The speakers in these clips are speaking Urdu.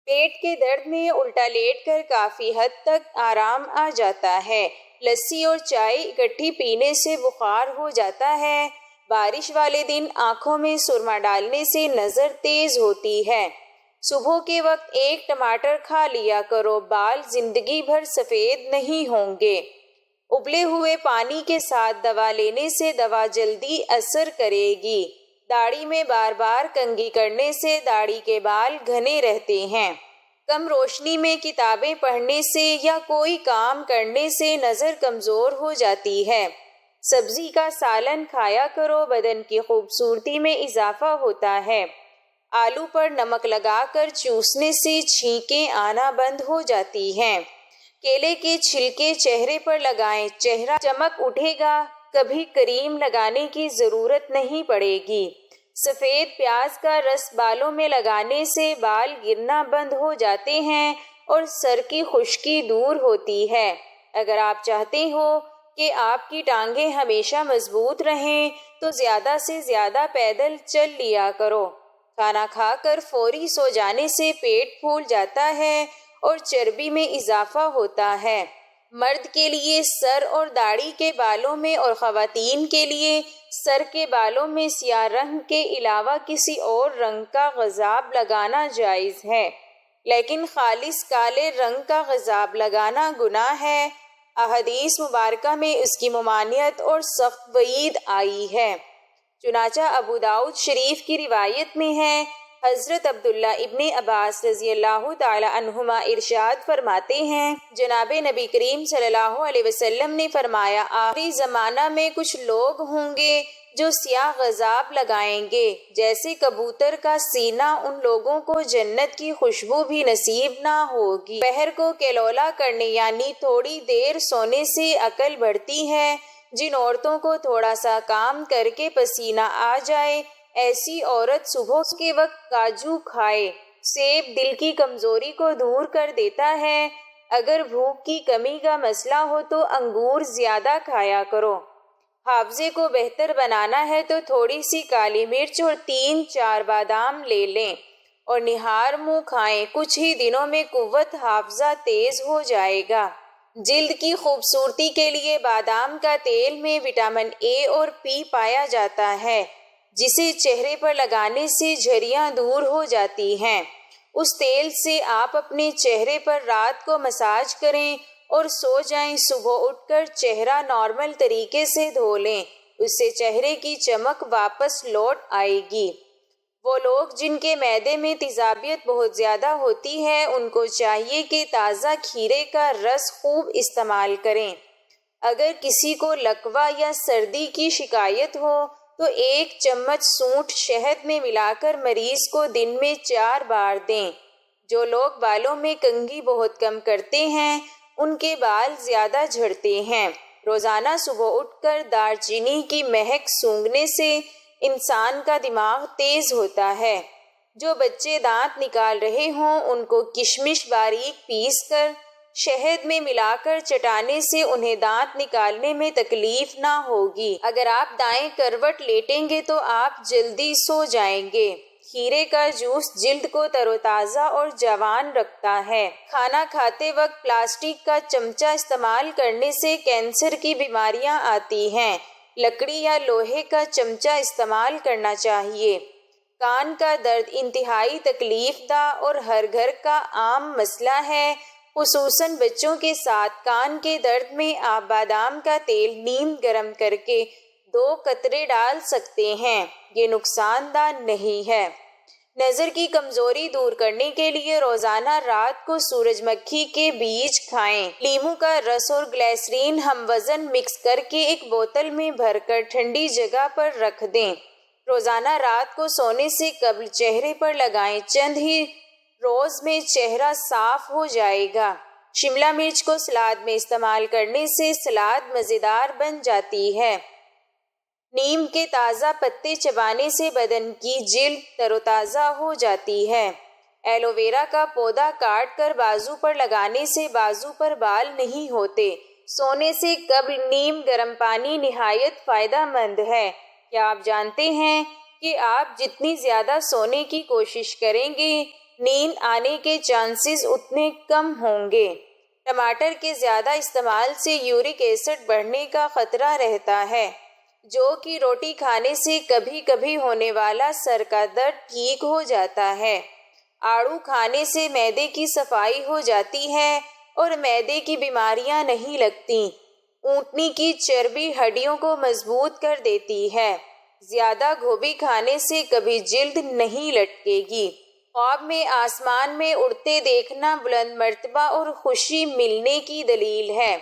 پیٹ کے درد میں الٹا لیٹ کر کافی حد تک آرام آ جاتا ہے۔ لسی اور چائے اکٹھی پینے سے بخار ہو جاتا ہے۔ بارش والے دن آنکھوں میں سرما ڈالنے سے نظر تیز ہوتی ہے۔ صبح کے وقت ایک ٹماٹر کھا لیا کرو، بال زندگی بھر سفید نہیں ہوں گے۔ ابلے ہوئے پانی کے ساتھ دوا لینے سے دوا جلدی اثر کرے گی۔ داڑھی میں بار بار کنگھی کرنے سے داڑھی کے بال گھنے رہتے ہیں۔ کم روشنی میں کتابیں پڑھنے سے یا کوئی کام کرنے سے نظر کمزور ہو جاتی ہے۔ سبزی کا سالن کھایا کرو، بدن کی خوبصورتی میں اضافہ ہوتا ہے۔ آلو پر نمک لگا کر چوسنے سے چھینکیں آنا بند ہو جاتی ہیں۔ کیلے کے چھلکے چہرے پر لگائیں، چہرہ چمک اٹھے گا، کبھی کریم لگانے کی ضرورت نہیں پڑے گی۔ سفید پیاز کا رس بالوں میں لگانے سے بال گرنا بند ہو جاتے ہیں اور سر کی خشکی دور ہوتی ہے۔ اگر آپ چاہتے ہو کہ آپ کی ٹانگیں ہمیشہ مضبوط رہیں تو زیادہ سے زیادہ پیدل چل لیا کرو۔ کھانا کھا کر فوری سو جانے سے پیٹ پھول جاتا ہے اور چربی میں اضافہ ہوتا ہے۔ مرد کے لیے سر اور داڑھی کے بالوں میں اور خواتین کے لیے سر کے بالوں میں سیاہ رنگ کے علاوہ کسی اور رنگ کا غضاب لگانا جائز ہے، لیکن خالص کالے رنگ کا غضاب لگانا گناہ ہے۔ احادیث مبارکہ میں اس کی ممانعت اور سخت وعید آئی ہے۔ چنانچہ ابو داؤد شریف کی روایت میں ہے، حضرت عبداللہ ابن عباس رضی اللہ تعالی عنہما ارشاد فرماتے ہیں، جناب نبی کریم صلی اللہ علیہ وسلم نے فرمایا، آخری زمانہ میں کچھ لوگ ہوں گے جو سیاہ غضاب لگائیں گے، جیسے کبوتر کا سینہ، ان لوگوں کو جنت کی خوشبو بھی نصیب نہ ہوگی۔ پہر کو کیلولا کرنے یعنی تھوڑی دیر سونے سے عقل بڑھتی ہے۔ جن عورتوں کو تھوڑا سا کام کر کے پسینہ آ جائے، ایسی عورت صبح کے وقت کاجو کھائے۔ سیب دل کی کمزوری کو دور کر دیتا ہے۔ اگر بھوک کی کمی کا مسئلہ ہو تو انگور زیادہ کھایا کرو۔ حافظے کو بہتر بنانا ہے تو تھوڑی سی کالی مرچ اور 3-4 بادام لے لیں اور نہار منہ کھائیں، کچھ ہی دنوں میں قوت حافظہ تیز ہو جائے گا۔ جلد کی خوبصورتی کے لیے بادام کا تیل میں وٹامن اے اور پی پایا جاتا ہے، جسے چہرے پر لگانے سے جھریاں دور ہو جاتی ہیں۔ اس تیل سے آپ اپنے چہرے پر رات کو مساج کریں اور سو جائیں۔ صبح اٹھ کر چہرہ نارمل طریقے سے دھو لیں، اس سے چہرے کی چمک واپس لوٹ آئے گی۔ وہ لوگ جن کے معدے میں تیزابیت بہت زیادہ ہوتی ہے، ان کو چاہیے کہ تازہ کھیرے کا رس خوب استعمال کریں۔ اگر کسی کو لکوہ یا سردی کی شکایت ہو تو 1 چمچ سونٹھ شہد میں ملا کر مریض کو دن میں 4 بار دیں۔ جو لوگ بالوں میں کنگھی بہت کم کرتے ہیں، ان کے بال زیادہ جھڑتے ہیں۔ روزانہ صبح اٹھ کر دار چینی کی مہک سونگھنے سے انسان کا دماغ تیز ہوتا ہے۔ جو بچے دانت نکال رہے ہوں، ان کو کشمش باریک پیس کر شہد میں ملا کر چٹانے سے انہیں دانت نکالنے میں تکلیف نہ ہوگی۔ اگر آپ دائیں کروٹ لیٹیں گے تو آپ جلدی سو جائیں گے۔ کھیرے کا جوس جلد کو تر و تازہ اور جوان رکھتا ہے۔ کھانا کھاتے وقت پلاسٹک کا چمچہ استعمال کرنے سے کینسر کی بیماریاں آتی ہیں۔ لکڑی یا لوہے کا چمچہ استعمال کرنا چاہیے۔ کان کا درد انتہائی تکلیف دہ اور ہر گھر کا عام مسئلہ ہے، خصوصاً بچوں کے ساتھ۔ کان کے درد میں آپ بادام کا تیل نیم گرم کر کے 2 قطرے ڈال سکتے ہیں، یہ نقصان دہ نہیں ہے۔ نظر کی کمزوری دور کرنے کے لیے روزانہ رات کو سورج مکھی کے بیج کھائیں۔ لیموں کا رس اور گلیسرین ہم وزن مکس کر کے ایک بوتل میں بھر کر ٹھنڈی جگہ پر رکھ دیں۔ روزانہ رات کو سونے سے قبل چہرے پر لگائیں، چند ہی روز میں چہرہ صاف ہو جائے گا۔ شملہ مرچ کو سلاد میں استعمال کرنے سے سلاد مزیدار بن جاتی ہے۔ نیم کے تازہ پتے چبانے سے بدن کی جلد تر و تازہ ہو جاتی ہے۔ ایلو ویرا کا پودا کاٹ کر بازو پر لگانے سے بازو پر بال نہیں ہوتے۔ سونے سے قبل نیم گرم پانی نہایت فائدہ مند ہے۔ کیا آپ جانتے ہیں کہ آپ جتنی زیادہ سونے کی کوشش کریں گے، نیند آنے کے چانسز اتنے کم ہوں گے۔ ٹماٹر کے زیادہ استعمال سے یورک ایسڈ بڑھنے کا خطرہ رہتا ہے، جو کہ روٹی کھانے سے کبھی کبھی ہونے والا سر کا درد ٹھیک ہو جاتا ہے۔ آڑو کھانے سے معدے کی صفائی ہو جاتی ہے اور معدے کی بیماریاں نہیں لگتی۔ اونٹنی کی چربی ہڈیوں کو مضبوط کر دیتی ہے۔ زیادہ گوبھی کھانے سے کبھی جلد نہیں لٹکے گی۔ خواب میں آسمان میں اڑتے دیکھنا بلند مرتبہ اور خوشی ملنے کی دلیل ہے۔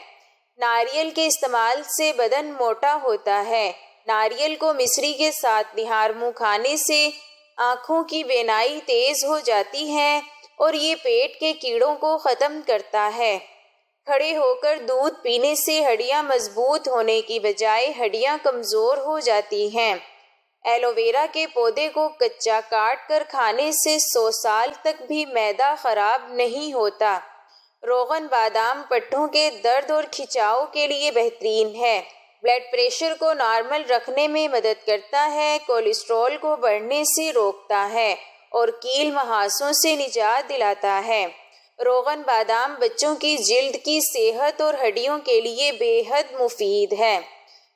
ناریل کے استعمال سے بدن موٹا ہوتا ہے۔ ناریل کو مصری کے ساتھ نہار منہ کھانے سے آنکھوں کی بینائی تیز ہو جاتی ہے اور یہ پیٹ کے کیڑوں کو ختم کرتا ہے۔ کھڑے ہو کر دودھ پینے سے ہڈیاں مضبوط ہونے کی بجائے ہڈیاں کمزور ہو جاتی ہیں۔ ایلو ویرا کے پودے کو کچا کاٹ کر کھانے سے 100 سال تک بھی معدہ خراب نہیں ہوتا۔ روغن بادام پٹھوں کے درد اور کھچاؤ کے لیے بہترین ہے۔ بلڈ پریشر کو نارمل رکھنے میں مدد کرتا ہے، کولیسٹرول کو بڑھنے سے روکتا ہے اور کیل مہاسوں سے نجات دلاتا ہے۔ روغن بادام بچوں کی جلد کی صحت اور ہڈیوں کے لیے بے حد مفید ہے۔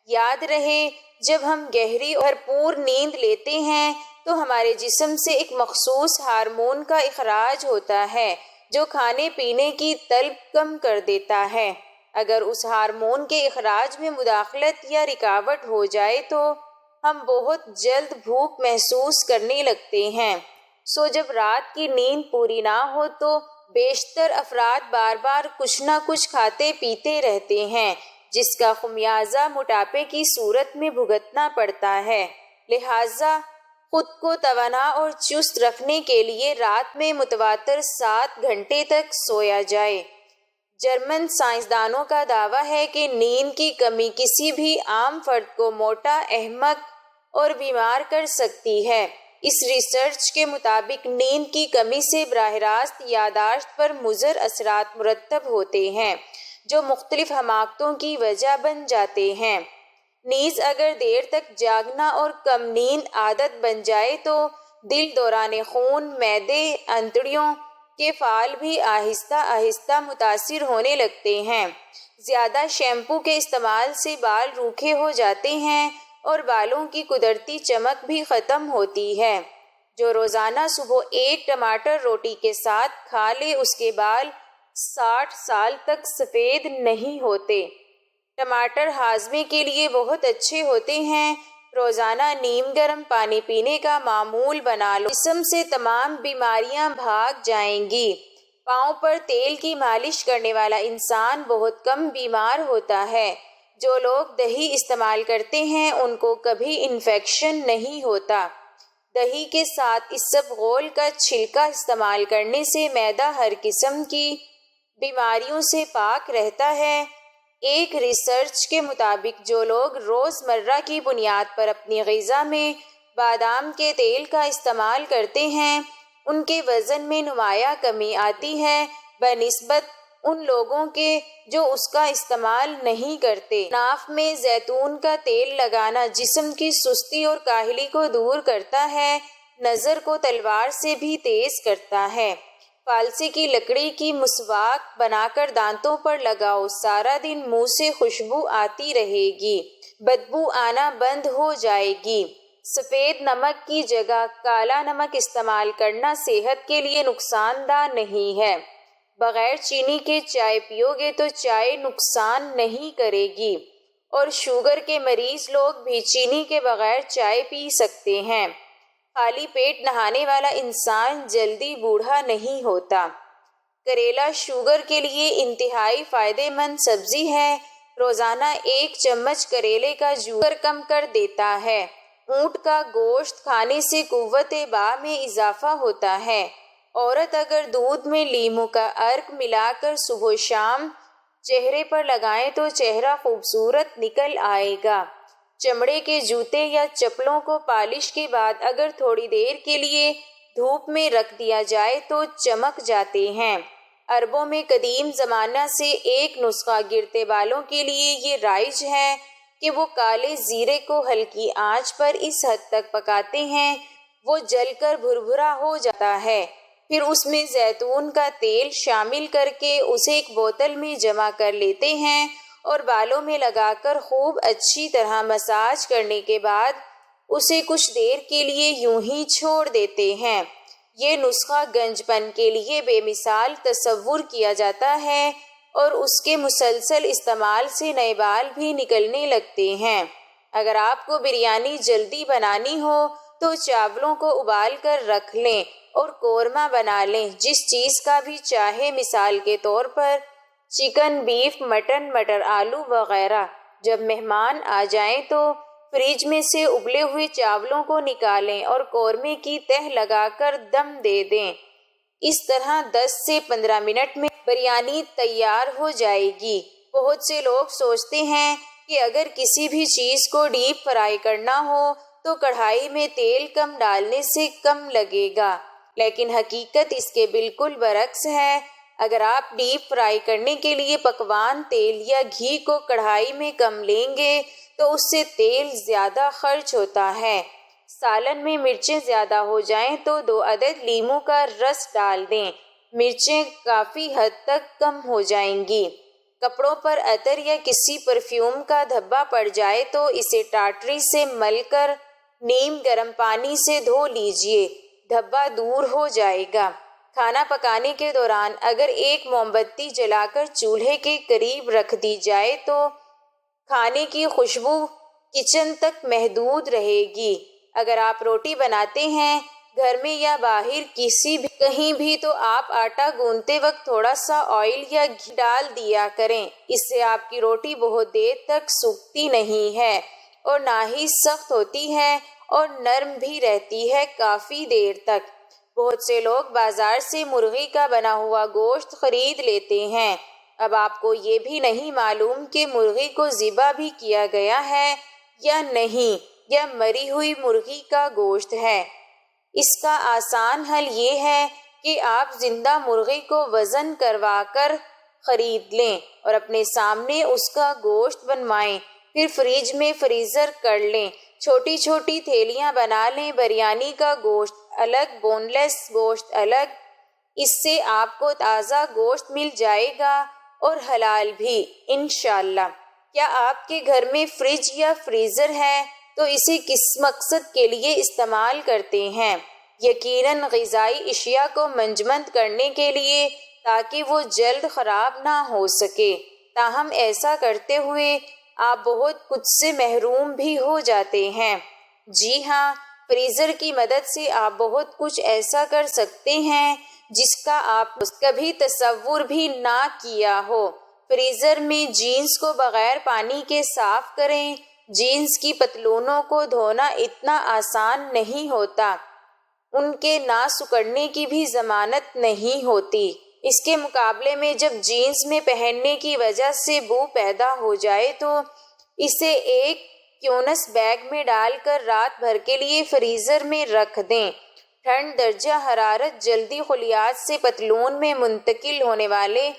یاد رہے، جب ہم گہری اور بھرپور نیند لیتے ہیں تو ہمارے جسم سے ایک مخصوص ہارمون کا اخراج ہوتا ہے جو کھانے پینے کی طلب کم کر دیتا ہے۔ اگر اس ہارمون کے اخراج میں مداخلت یا رکاوٹ ہو جائے تو ہم بہت جلد بھوک محسوس کرنے لگتے ہیں۔ جب رات کی نیند پوری نہ ہو تو بیشتر افراد بار بار کچھ نہ کچھ کھاتے پیتے رہتے ہیں، جس کا خمیازہ موٹاپے کی صورت میں بھگتنا پڑتا ہے۔ لہٰذا خود کو توانا اور چست رکھنے کے لیے رات میں متواتر 7 گھنٹے تک سویا جائے۔ جرمن سائنسدانوں کا دعویٰ ہے کہ نیند کی کمی کسی بھی عام فرد کو موٹا، احمق اور بیمار کر سکتی ہے۔ اس ریسرچ کے مطابق نیند کی کمی سے براہ راست یادداشت پر مضر اثرات مرتب ہوتے ہیں، جو مختلف حماقتوں کی وجہ بن جاتے ہیں۔ نیز اگر دیر تک جاگنا اور کم نیند عادت بن جائے تو دل، دوران خون، معدے، انتڑیوں کے فعل بھی آہستہ آہستہ متاثر ہونے لگتے ہیں۔ زیادہ شیمپو کے استعمال سے بال روکھے ہو جاتے ہیں اور بالوں کی قدرتی چمک بھی ختم ہوتی ہے۔ جو روزانہ صبح ایک ٹماٹر روٹی کے ساتھ کھا لے اس کے بال 60 سال تک سفید نہیں ہوتے۔ ٹماٹر ہاضمے کے لیے بہت اچھے ہوتے ہیں۔ روزانہ نیم گرم پانی پینے کا معمول بنا لو، جسم سے تمام بیماریاں بھاگ جائیں گی۔ پاؤں پر تیل کی مالش کرنے والا انسان بہت کم بیمار ہوتا ہے۔ جو لوگ دہی استعمال کرتے ہیں ان کو کبھی انفیکشن نہیں ہوتا۔ دہی کے ساتھ اسبغول کا چھلکا استعمال کرنے سے معدہ ہر قسم کی بیماریوں سے پاک رہتا ہے۔ ایک ریسرچ کے مطابق جو لوگ روزمرہ کی بنیاد پر اپنی غذا میں بادام کے تیل کا استعمال کرتے ہیں ان کے وزن میں نمایاں کمی آتی ہے بنسبت ان لوگوں کے جو اس کا استعمال نہیں کرتے۔ ناف میں زیتون کا تیل لگانا جسم کی سستی اور کاہلی کو دور کرتا ہے، نظر کو تلوار سے بھی تیز کرتا ہے۔ فالسی کی لکڑی کی مسواک بنا کر دانتوں پر لگاؤ، سارا دن منہ سے خوشبو آتی رہے گی، بدبو آنا بند ہو جائے گی۔ سفید نمک کی جگہ کالا نمک استعمال کرنا صحت کے لیے نقصان دہ نہیں ہے۔ بغیر چینی کے چائے پیو گے تو چائے نقصان نہیں کرے گی، اور شوگر کے مریض لوگ بھی چینی کے بغیر چائے پی سکتے ہیں۔ خالی پیٹ نہانے والا انسان جلدی بوڑھا نہیں ہوتا۔ کریلا شوگر کے لیے انتہائی فائدہ مند سبزی ہے۔ روزانہ 1 چمچ کریلے کا جوس کم کر دیتا ہے۔ اونٹ کا گوشت کھانے سے قوت باہ میں اضافہ ہوتا ہے۔ عورت اگر دودھ میں لیموں کا عرق ملا کر صبح و شام چہرے پر لگائیں تو چہرہ خوبصورت نکل آئے گا۔ چمڑے کے جوتے یا چپلوں کو پالش کے بعد اگر تھوڑی دیر کے لیے دھوپ میں رکھ دیا جائے تو چمک جاتے ہیں۔ عربوں میں قدیم زمانہ سے ایک نسخہ گرتے بالوں کے لیے یہ رائج ہے کہ وہ کالے زیرے کو ہلکی آنچ پر اس حد تک پکاتے ہیں وہ جل کر بھربھرا ہو جاتا ہے، پھر اس میں زیتون کا تیل شامل کر کے اسے ایک بوتل میں جمع کر لیتے ہیں اور بالوں میں لگا کر خوب اچھی طرح مساج کرنے کے بعد اسے کچھ دیر کے لیے یوں ہی چھوڑ دیتے ہیں۔ یہ نسخہ گنج پن کے لیے بے مثال تصور کیا جاتا ہے اور اس کے مسلسل استعمال سے نئے بال بھی نکلنے لگتے ہیں۔ اگر آپ کو بریانی جلدی بنانی ہو تو چاولوں کو ابال کر رکھ لیں اور قورمہ بنا لیں، جس چیز کا بھی چاہے، مثال کے طور پر چکن، بیف، مٹن، مٹر آلو وغیرہ۔ جب مہمان آ جائیں تو فریج میں سے ابلے ہوئے چاولوں کو نکالیں اور قورمے کی تہ لگا کر دم دے دیں۔ اس طرح 10 سے 15 منٹ میں بریانی تیار ہو جائے گی۔ بہت سے لوگ سوچتے ہیں کہ اگر کسی بھی چیز کو ڈیپ فرائی کرنا ہو تو کڑھائی میں تیل کم ڈالنے سے کم لگے گا، لیکن حقیقت اس کے بالکل برعکس ہے۔ اگر آپ ڈیپ فرائی کرنے کے لیے پکوان تیل یا گھی کو کڑھائی میں کم لیں گے تو اس سے تیل زیادہ خرچ ہوتا ہے۔ سالن میں مرچیں زیادہ ہو جائیں تو 2 عدد لیموں کا رس ڈال دیں، مرچیں کافی حد تک کم ہو جائیں گی۔ کپڑوں پر عطر یا کسی پرفیوم کا دھبا پڑ جائے تو اسے ٹاٹری سے مل کر نیم گرم پانی سے دھو لیجئے، دھبا دور ہو جائے گا۔ کھانا پکانے کے دوران اگر ایک موم بتی جلا کر چولہے کے قریب رکھ دی جائے تو کھانے کی خوشبو کچن تک محدود رہے گی۔ اگر آپ روٹی بناتے ہیں گھر میں یا باہر کہیں بھی تو آپ آٹا گوندتے وقت تھوڑا سا آئل یا گھی ڈال دیا کریں، اس سے آپ کی روٹی بہت دیر تک سوکھتی نہیں ہے اور نہ ہی سخت ہوتی ہے اور نرم بھی رہتی ہے کافی دیر تک۔ بہت سے لوگ بازار سے مرغی کا بنا ہوا گوشت خرید لیتے ہیں۔ اب آپ کو یہ بھی نہیں معلوم کہ مرغی کو ذبح بھی کیا گیا ہے یا نہیں، یا مری ہوئی مرغی کا گوشت ہے۔ اس کا آسان حل یہ ہے کہ آپ زندہ مرغی کو وزن کروا کر خرید لیں اور اپنے سامنے اس کا گوشت بنوائیں، پھر فریج میں فریزر کر لیں۔ چھوٹی چھوٹی تھیلیاں بنا لیں، بریانی کا گوشت الگ، بون لیس گوشت الگ۔ اس سے آپ کو تازہ گوشت مل جائے گا اور حلال بھی، انشاءاللہ۔ کیا آپ کے گھر میں فریج یا فریزر ہے تو اسے کس مقصد کے لیے استعمال کرتے ہیں؟ یقیناً غذائی اشیاء کو منجمد کرنے کے لیے، تاکہ وہ جلد خراب نہ ہو سکے۔ تاہم ایسا کرتے ہوئے آپ بہت کچھ سے محروم بھی ہو جاتے ہیں۔ جی ہاں، فریزر کی مدد سے آپ بہت کچھ ایسا کر سکتے ہیں جس کا آپ کبھی تصور بھی نہ کیا ہو۔ فریزر میں جینس کو بغیر پانی کے صاف کریں۔ جینس کی پتلونوں کو دھونا اتنا آسان نہیں ہوتا، ان کے نہ سکڑنے کی بھی ضمانت نہیں ہوتی۔ اس کے مقابلے میں جب جینس میں پہننے کی وجہ سے بو پیدا ہو جائے تو اسے ایک کیونس بیگ میں ڈال کر رات بھر کے لیے فریزر میں رکھ دیں۔ ٹھنڈ درجہ حرارت جلدی خلیات سے پتلون میں منتقل ہونے والے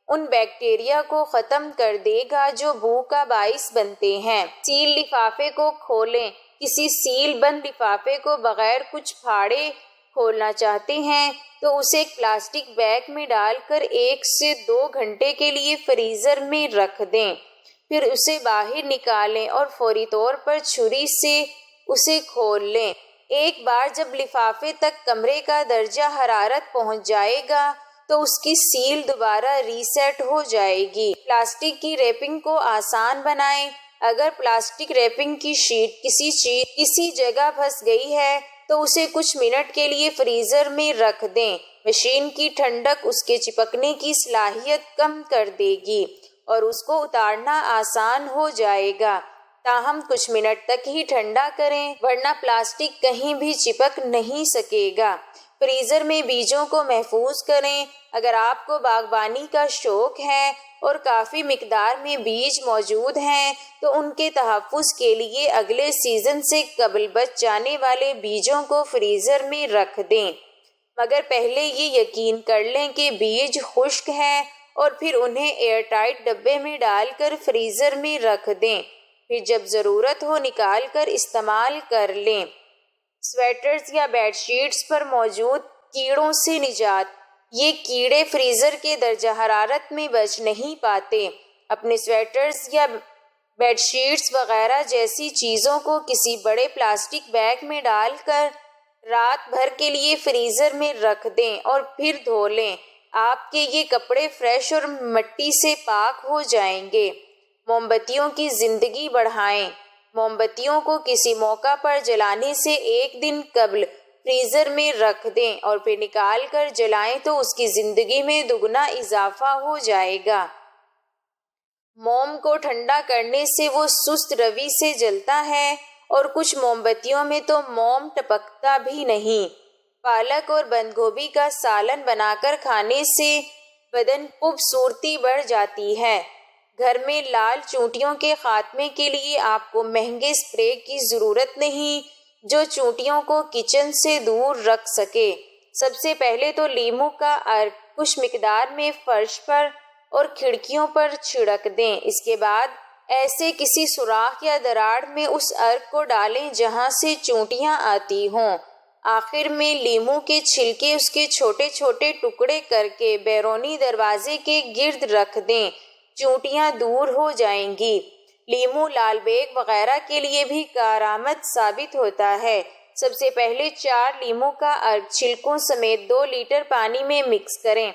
ان بیکٹیریا کو ختم کر دے گا جو بو کا باعث بنتے ہیں۔ سیل لفافے کو کھولیں۔ کسی سیل بند لفافے کو بغیر کچھ پھاڑے کھولنا چاہتے ہیں تو اسے ایک پلاسٹک بیگ میں ڈال کر 1 سے 2 گھنٹے کے لیے فریزر میں رکھ دیں، پھر اسے باہر نکالیں اور فوری طور پر چھری سے اسے کھول لیں۔ ایک بار جب لفافے تک کمرے کا درجہ حرارت پہنچ جائے گا تو اس کی سیل دوبارہ ریسیٹ ہو جائے گی۔ پلاسٹک کی ریپنگ کو آسان بنائیں۔ اگر پلاسٹک ریپنگ کی شیٹ کسی جگہ پھنس گئی ہے تو اسے کچھ منٹ کے لیے فریزر میں رکھ دیں۔ مشین کی ٹھنڈک اس کے چپکنے کی صلاحیت کم کر دے گی اور اس کو اتارنا آسان ہو جائے گا۔ تاہم کچھ منٹ تک ہی ٹھنڈا کریں ورنہ پلاسٹک کہیں بھی چپک نہیں سکے گا۔ فریزر میں بیجوں کو محفوظ کریں۔ اگر آپ کو باغبانی کا شوق ہے اور کافی مقدار میں بیج موجود ہیں تو ان کے تحفظ کے لیے اگلے سیزن سے قبل بچ جانے والے بیجوں کو فریزر میں رکھ دیں، مگر پہلے یہ یقین کر لیں کہ بیج خشک ہیں اور پھر انہیں ایئر ٹائٹ ڈبے میں ڈال کر فریزر میں رکھ دیں، پھر جب ضرورت ہو نکال کر استعمال کر لیں۔ سویٹرز یا بیڈ شیٹس پر موجود کیڑوں سے نجات۔ یہ کیڑے فریزر کے درجہ حرارت میں بچ نہیں پاتے۔ اپنے سویٹرز یا بیڈ شیٹس وغیرہ جیسی چیزوں کو کسی بڑے پلاسٹک بیگ میں ڈال کر رات بھر کے لیے فریزر میں رکھ دیں اور پھر دھو لیں۔ آپ کے یہ کپڑے فریش اور مٹی سے پاک ہو جائیں گے۔ موم بتیوں کی زندگی بڑھائیں۔ موم بتیوں کو کسی موقع پر جلانے سے ایک دن قبل فریزر میں رکھ دیں اور پھر نکال کر جلائیں تو اس کی زندگی میں دگنا اضافہ ہو جائے گا۔ موم کو ٹھنڈا کرنے سے وہ سست روی سے جلتا ہے اور کچھ موم بتیوں میں تو موم ٹپکتا بھی نہیں۔ پالک اور بند گوبھی کا سالن بنا کر کھانے سے بدن خوبصورتی بڑھ جاتی ہے۔ گھر میں لال چونٹیوں کے خاتمے کے لیے آپ کو مہنگے سپرے کی ضرورت نہیں جو چونٹیوں کو کچن سے دور رکھ سکے۔ سب سے پہلے تو لیموں کا عرق کچھ مقدار میں فرش پر اور کھڑکیوں پر چھڑک دیں۔ اس کے بعد ایسے کسی سوراخ یا دراڑ میں اس عرق کو ڈالیں جہاں سے چونٹیاں آتی ہوں۔ آخر میں لیموں کے چھلکے اس کے چھوٹے چھوٹے ٹکڑے کر کے بیرونی دروازے کے گرد رکھ دیں۔ چونٹیاں دور ہو جائیں گی۔ لیموں لال بیگ وغیرہ کے لیے بھی کارآمد ثابت ہوتا ہے۔ سب سے پہلے 4 لیموں کا عرق چھلکوں سمیت 2 لیٹر پانی میں مکس کریں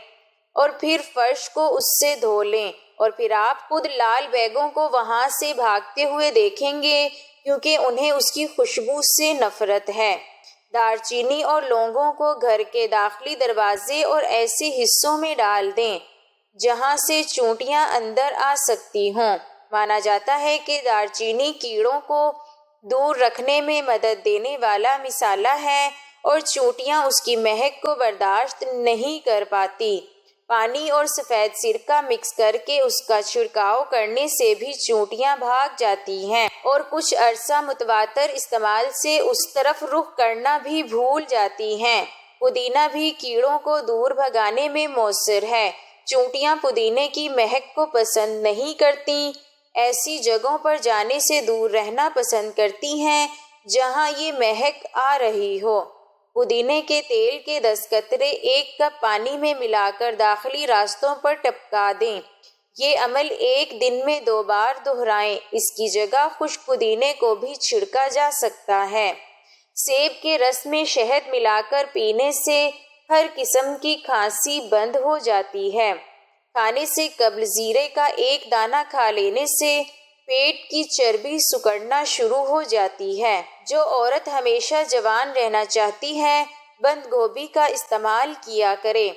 اور پھر فرش کو اس سے دھو لیں، اور پھر آپ خود لال بیگوں کو وہاں سے بھاگتے ہوئے دیکھیں گے کیونکہ انہیں اس کی خوشبو سے نفرت ہے۔ دار چینی اور لونگوں کو گھر کے داخلی دروازے اور ایسے حصوں میں ڈال دیں جہاں سے چونٹیاں اندر آ سکتی ہوں۔ مانا جاتا ہے کہ دار چینی کیڑوں کو دور رکھنے میں مدد دینے والا مصالحہ ہے اور چونٹیاں اس کی مہک کو برداشت نہیں کر پاتی۔ پانی اور سفید سرکہ مکس کر کے اس کا چھڑکاؤ کرنے سے بھی چونٹیاں بھاگ جاتی ہیں اور کچھ عرصہ متواتر استعمال سے اس طرف رخ کرنا بھی بھول جاتی ہیں۔ پودینہ بھی کیڑوں کو دور بھگانے میں مؤثر ہے۔ چونٹیاں پودینے کی مہک کو پسند نہیں کرتی، ایسی جگہوں پر جانے سے دور رہنا پسند کرتی ہیں جہاں یہ مہک آ رہی ہو۔ پودینے کے تیل کے 10 قطرے 1 کپ پانی میں ملا کر داخلی راستوں پر ٹپکا دیں۔ یہ عمل ایک دن میں 2 بار دہرائیں۔ اس کی جگہ خشک پودینے کو بھی چھڑکا جا سکتا ہے۔ سیب کے رس میں شہد ملا کر پینے سے ہر قسم کی کھانسی بند ہو جاتی ہے۔ کھانے سے قبل زیرے کا 1 دانہ کھا لینے سے پیٹ کی چربی سکڑنا شروع ہو جاتی ہے۔ جو عورت ہمیشہ جوان رہنا چاہتی ہے بند گوبھی کا استعمال کیا کرے۔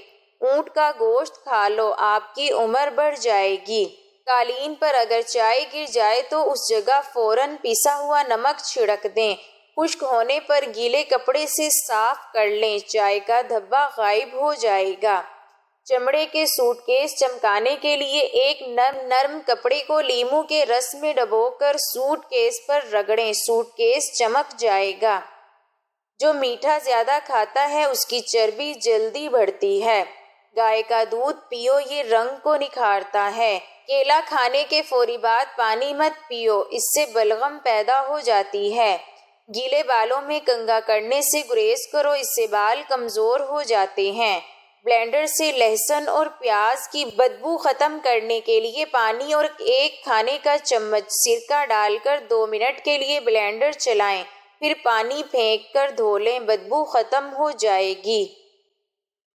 اونٹ کا گوشت کھا لو، آپ کی عمر بڑھ جائے گی۔ قالین پر اگر چائے گر جائے تو اس جگہ فوراً پسا ہوا نمک چھڑک دیں۔ خشک ہونے پر گیلے کپڑے سے صاف کر لیں، چائے کا دھبا غائب ہو جائے گا۔ چمڑے کے سوٹ کیس چمکانے کے لیے ایک نرم کپڑے کو لیموں کے رس میں ڈبو کر سوٹ کیس پر رگڑیں، سوٹ کیس چمک جائے گا۔ جو میٹھا زیادہ کھاتا ہے اس کی چربی جلدی بڑھتی ہے۔ گائے کا دودھ پیو، یہ رنگ کو نکھارتا ہے۔ کیلا کھانے کے فوری بعد پانی مت پیو، اس سے بلغم پیدا ہو جاتی ہے۔ گیلے بالوں میں کنگھا کرنے سے گریز کرو، اس سے بال کمزور ہو جاتے ہیں۔ بلینڈر سے لہسن اور پیاز کی بدبو ختم کرنے کے لیے پانی اور 1 کھانے کا چمچ سرکہ ڈال کر 2 منٹ کے لیے بلینڈر چلائیں، پھر پانی پھینک کر دھو لیں، بدبو ختم ہو جائے گی۔